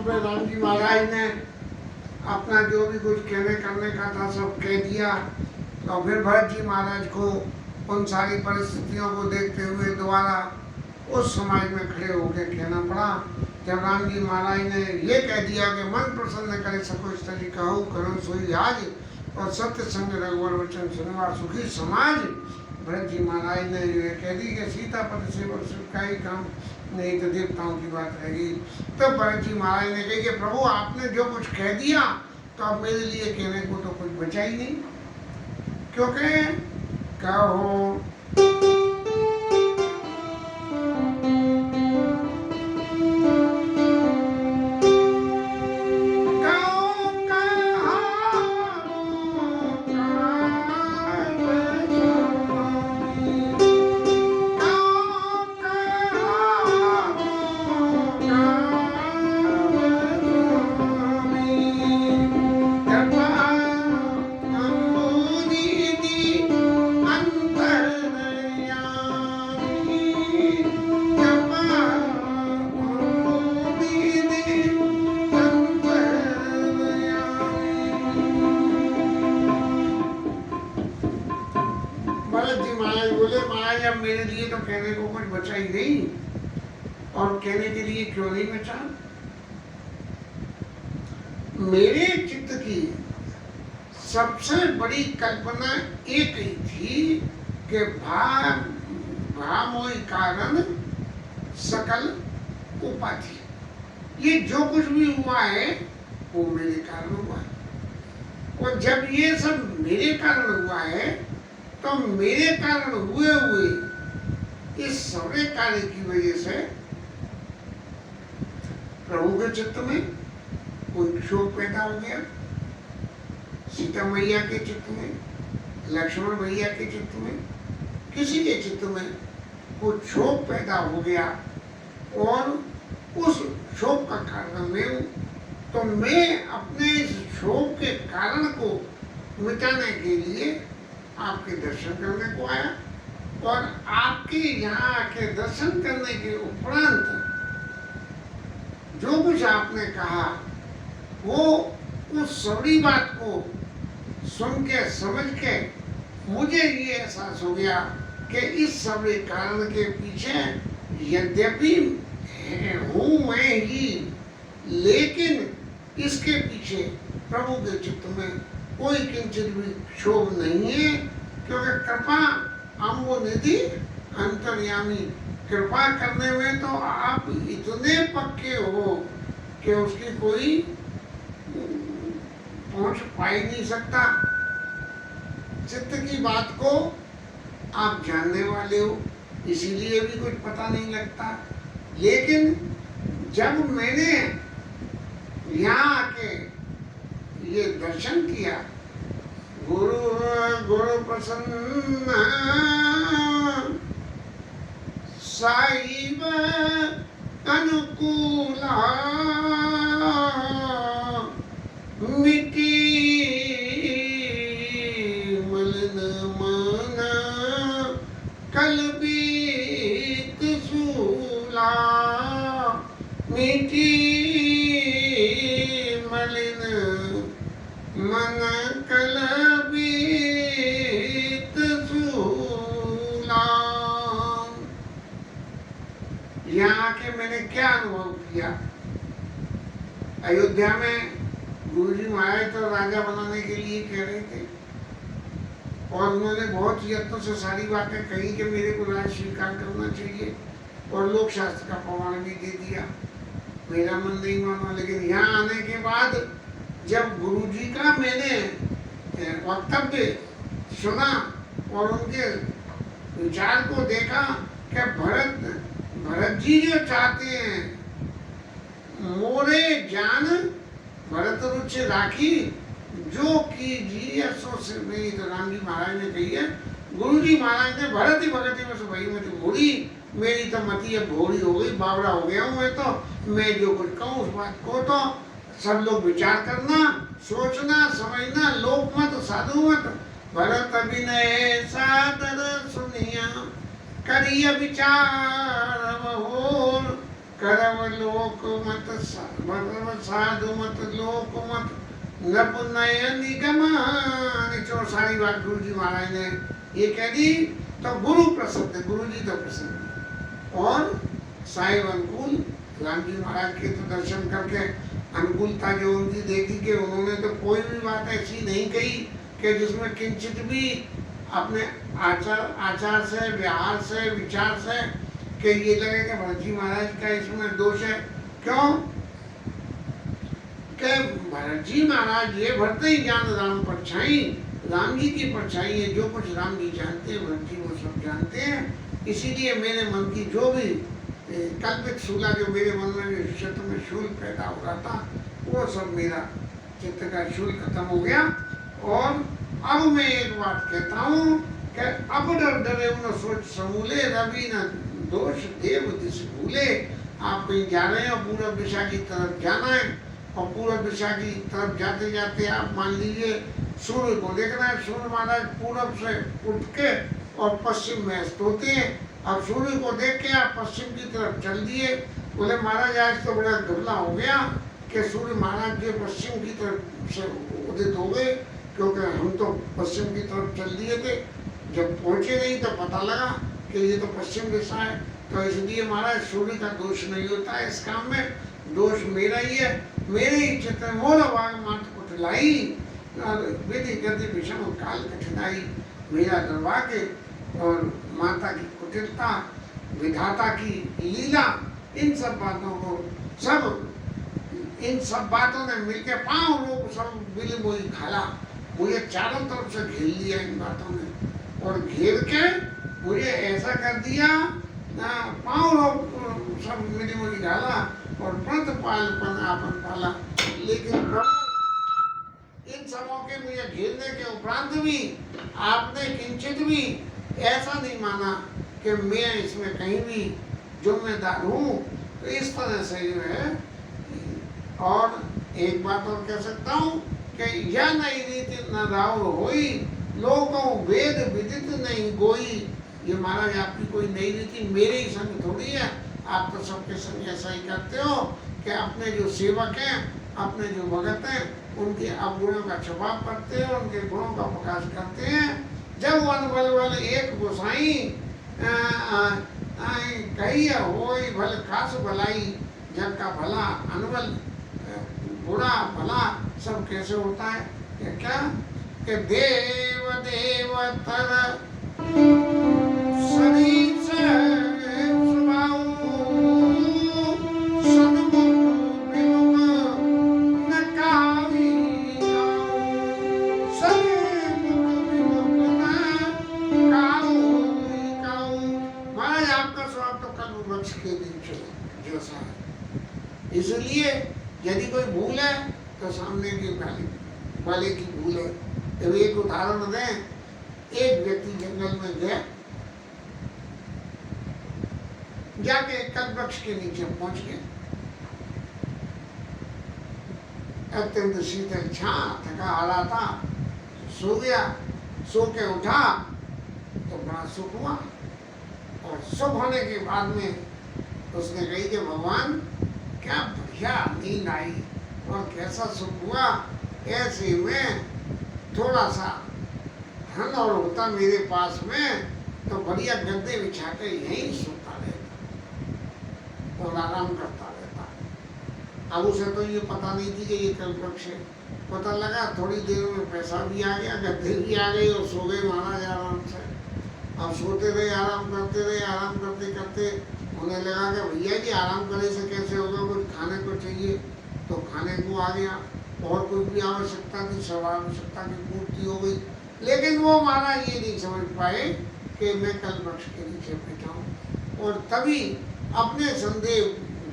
पे राम जी महाराज ने अपना जो भी कुछ कहने करने का था सब कह दिया। तो फिर भरत जी महाराज को उन सारी परिस्थितियों को देखते हुए दोबारा उस समाज में खड़े होकर कहना पड़ा। जब राम जी महाराज ने ये कह दिया कि मन प्रसन्न करे सको तरी कहूँ करो सोई आज, और सत्य संग रघुवर वचन सुनवा सुखी समाज। भरत जी महाराज ने ये कह दी कि सीता पद से का ही काम नहीं तो देवताओं की बात रहेगी। तो भरत जी महाराज ने कही कि प्रभु आपने जो कुछ कह दिया तो अब मेरे लिए कहने को तो कुछ बचा ही नहीं, क्योंकि कहो मेरे लिए तो कहने को कुछ बचा ही नहीं, और कहने के लिए क्यों नहीं बचा। मेरे चित्त की सबसे बड़ी कल्पना एक ही थी कि भामोहि कारण सकल उपाधि, ये जो कुछ भी हुआ है वो मेरे कारण हुआ है। और जब ये सब मेरे कारण हुआ है तो मेरे कारण हुए हुए इस सारे कार्य की वजह से प्रभु के चित्त में कोई क्षोभ पैदा हो गया, सीता मैया के चित्त में, लक्ष्मण भैया के चित्त में, किसी के चित्त में कोई क्षोभ पैदा हो गया, और उस क्षोभ का कारण मैं हूं। तो मैं अपने इस क्षोभ के कारण को मिटाने के लिए आपके दर्शन करने को आया, और आपके यहाँ आके दर्शन करने के उपरांत जो कुछ आपने कहा वो उस सभी बात को सुन के समझ के मुझे ये एहसास हो गया कि इस सभी कारण के पीछे यद्यपि हूँ मैं ही, लेकिन इसके पीछे प्रभु के चित्त में कोई किंचित भी क्षोभ नहीं है, क्योंकि कृपा अम्बो निधि अंतर्यामी, कृपा करने में तो आप इतने पक्के हो कि उसकी कोई पहुंच पा ही नहीं सकता। चित्त की बात को आप जानने वाले हो, इसीलिए भी कुछ पता नहीं लगता। लेकिन जब मैंने यहाँ आके ये दर्शन किया, गुरु प्रसन्न साईब अनुकूला, मिटी मलिन मन कल बीत सूला, मिटी मलिन मन कल बीत सूला। यहाँ आके मैंने क्या अनुभव किया। अयोध्या में गुरुजी महाराज तो राजा बनाने के लिए कह रहे थे, और उन्होंने बहुत यत्नों से सारी बातें कही कि मेरे को राज स्वीकार करना चाहिए, और लोक शास्त्र का प्रमाण भी दे दिया। मेरा मन नहीं माना, लेकिन यहाँ आने के बाद जब गुरुजी का मैंने वक्तव्य सुना और उनके विचार को देखा कि भरत जी जो चाहते हैं मोरे जान भरत रुचि राखी, जो कीजिए सो से मेरी, तो राम जी महाराज ने कही है। गुरु जी महाराज ने भरत ही भगति में से भाई में तो भोरी, मेरी तो मती अब भोरी हो गई, बावड़ा हो गया हूँ मैं तो। मैं जो कुछ कहूँ उस बात को तो सब लोग विचार करना, सोचना, समझना, लोक मत साधु मत। भरत अभिनय सादर सुनिया करिय विचार होर, करव लोक मत साधु मत लोक मत नप नयन निगम। निचोड़ सारी बात गुरु जी महाराज ने ये कह दी तो गुरु प्रसन्न है, गुरु जी तो प्रसन्न है। और साहिब अनुकूल राम जी महाराज के तो दर्शन करके अनुकूलता जो उनकी देखी कि उन्होंने तो कोई भी बात ऐसी नहीं कही कि जिसमें किंचित भी अपने आचार से, व्यवहार से, विचार से कि ये लगे कि भरत जी महाराज का इसमें दोष है। क्यों कि भरत जी महाराज ये भरते ही ज्ञान राम परछाई, राम जी की परछाई है। जो कुछ राम जी जानते हैं भरत जी वो सब जानते हैं। इसीलिए मेरे मन की जो भी कल्पित शूला जो मेरे मन में चित्त में शूल पैदा हो रहा था वो सब मेरा चित्त का शूल खत्म हो गया। और अब मैं एक बात कहता हूँ कि अब डर डरे न सोच समूले, रवि न दोष देव दिश भूले। आप कहीं जा रहे हैं और पूरब दिशा की तरफ जाना है और पूरब दिशा की तरफ जाते जाते आप मान लीजिए सूर्य को देखना है। सूर्य महाराज पूरब से उठ के और पश्चिम में अस्त होते हैं। अब सूर्य को देख के आप पश्चिम की तरफ चल दिए। बोले महाराज आज तो बड़ा घबला हो गया कि सूर्य महाराज के पश्चिम की तरफ से उदित हो गए, क्योंकि हम तो पश्चिम की तरफ चल दिए थे। जब पहुंचे नहीं तो पता लगा कि ये तो पश्चिम दिशा है। तो इसलिए महाराज सूर्य का दोष नहीं होता है इस काम में, दोष मेरा ही है। मेरे ही चित्र मोर भाग मात कुटलाई, विधि गति विषम काल कठिनाई। मेरा दुर्भाग्य और माता की कुटिलता, विधाता की लीला, इन सब बातों को इन सब बातों ने मिलकर पांव रोक सब मिली मोई खाला। मुझे चारों तरफ से घेर लिया इन बातों ने और घेर के मुझे ऐसा कर दिया पांव रोक सब मिली मोई खाला और व्रत पालपन आपन पाला। लेकिन इन सबों के मुझे घेरने के उपरांत भी आपने किंचित भी ऐसा नहीं माना कि मैं इसमें कहीं भी जिम्मेदार हूँ। तो इस तरह से जो है, और एक बात और कह सकता हूँ कि यह नई रीति न राव होई, लोगों वेद विदित नहीं गोई। ये महाराज आपकी कोई नई रीति मेरे ही संग थोड़ी है। आप तो सबके संग ऐसा ही करते हो कि अपने जो सेवक हैं, अपने जो भगत हैं, उनके अवगुणों का छुपाव करते हैं, उनके गुणों का प्रकाश करते हैं। जब वन बल बल एक गोसाई कही होई भल खास भलाई। जग का भला अनबल बुरा भला सब कैसे होता है कि क्या कि देव देव तर शरीर से स्वभाव सन्मुख विमुख न कावी सन्मुख विमुख न काऊ। महाराज आपका स्वभाव तो कल वृक्ष के नीचे जैसा है। इसलिए यदि कोई भूल है तो सामने की वाले की भूल है। तो एक उदाहरण दें, एक व्यक्ति जंगल में गया, जाके कल्प वृक्ष के नीचे पहुंच गया। अत्यंत शीतल छां, थका हारा था, सो गया। सो के उठा तो बड़ा सुख हुआ। और सुख होने के बाद में उसने कही कि भगवान क्या बढ़िया नींद आई और कैसा सुख हुआ। ऐसे में थोड़ा सा धन और होता मेरे पास में तो बढ़िया गद्दे बिछा के यहीं सोता रहता और आराम करता रहता। अब उसे तो ये पता नहीं थी कि ये कल्पवृक्ष है। पता लगा थोड़ी देर में पैसा भी आ गया, गद्दे भी आ गए और सो गए महाराज आराम से। अब सोते रहे, आराम करते रहे, आराम करते करते उन्हें लगा कि भैया जी आराम करने से कैसे होगा, कुछ खाने को चाहिए। तो खाने को आ गया और कोई भी आवश्यकता थी, सब आवश्यकता की पूर्ति हो गई। लेकिन वो महाराज ये नहीं समझ पाए कि मैं कल वृक्ष के नीचे बैठा हूँ। और तभी अपने संदेह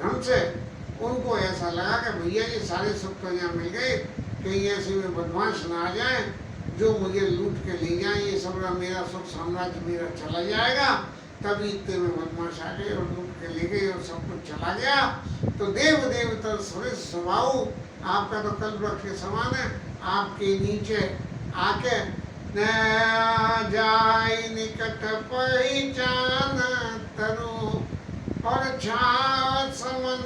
भ्रम से उनको ऐसा लगा कि भैया ये सारे सुख तो यहाँ मिल गए, कहीं ऐसे में बदमाश ना आ जाए जो मुझे लूट के ले जाए, ये सब मेरा सुख साम्राज्य मेरा चला जाएगा। तभी इतने में बदमाश आ गए और लूट के ले गए और सब कुछ चला गया। तो देव देवतर सुरेश स्वभाव आपका तो कल वृक्ष के समान है। आपके नीचे आके न जाय निकट पहचान तरु और छा समन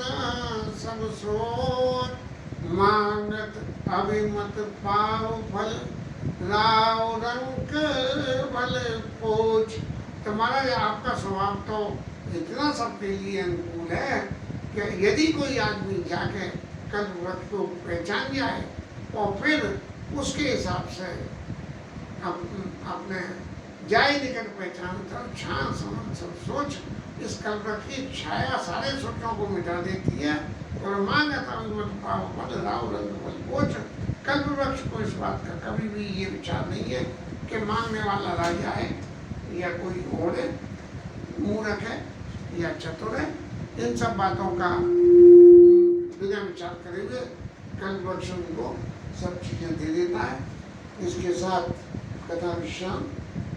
सब सोच, मांगत अभिमत पाव फल, लाओ रंग भल पोच। तो महाराज आपका स्वभाव तो इतना सबके लिए अनुकूल है कि यदि कोई आदमी जाके कल्प वृक्ष को पहचान जाए और फिर उसके हिसाब से अपने जाय निकट पहचानता, छा समन सब सोच, इस कल्प वृक्ष की छाया सारे सोचों को मिटा देती है और मांगता मत पाओ फल, लाओ रंग भल पोच। कल्प वृक्ष को इस बात का कभी भी ये विचार नहीं है कि मांगने वाला राजा है या कोई और है, मूर्ख है या चतुर है। इन सब बातों का बिना विचार करे हुए कल्प वृक्ष उनको सब चीजें दे देता है। इसके साथ कथा विश्राम।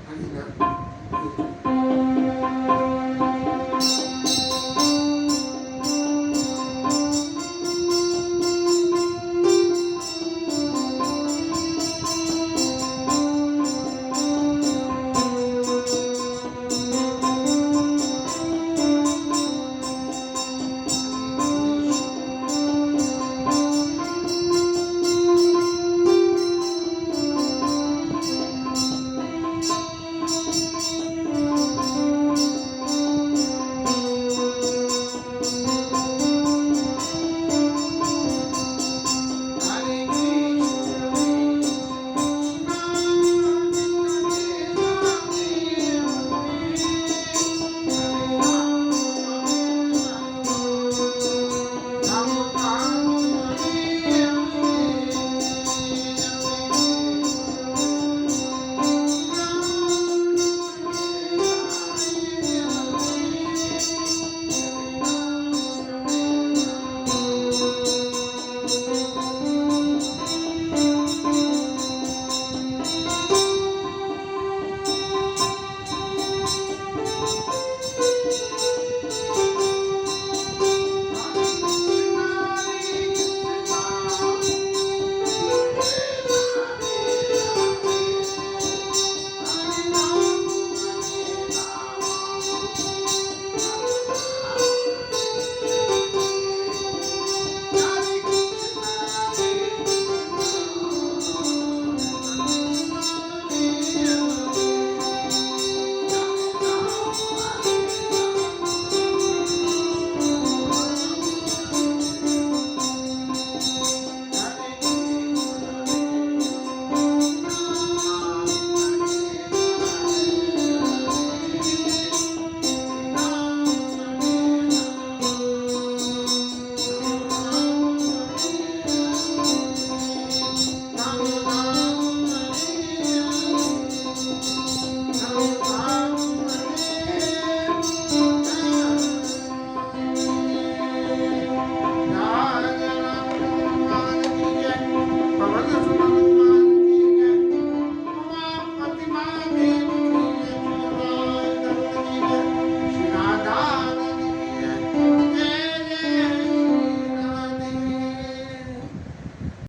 हरि नाम।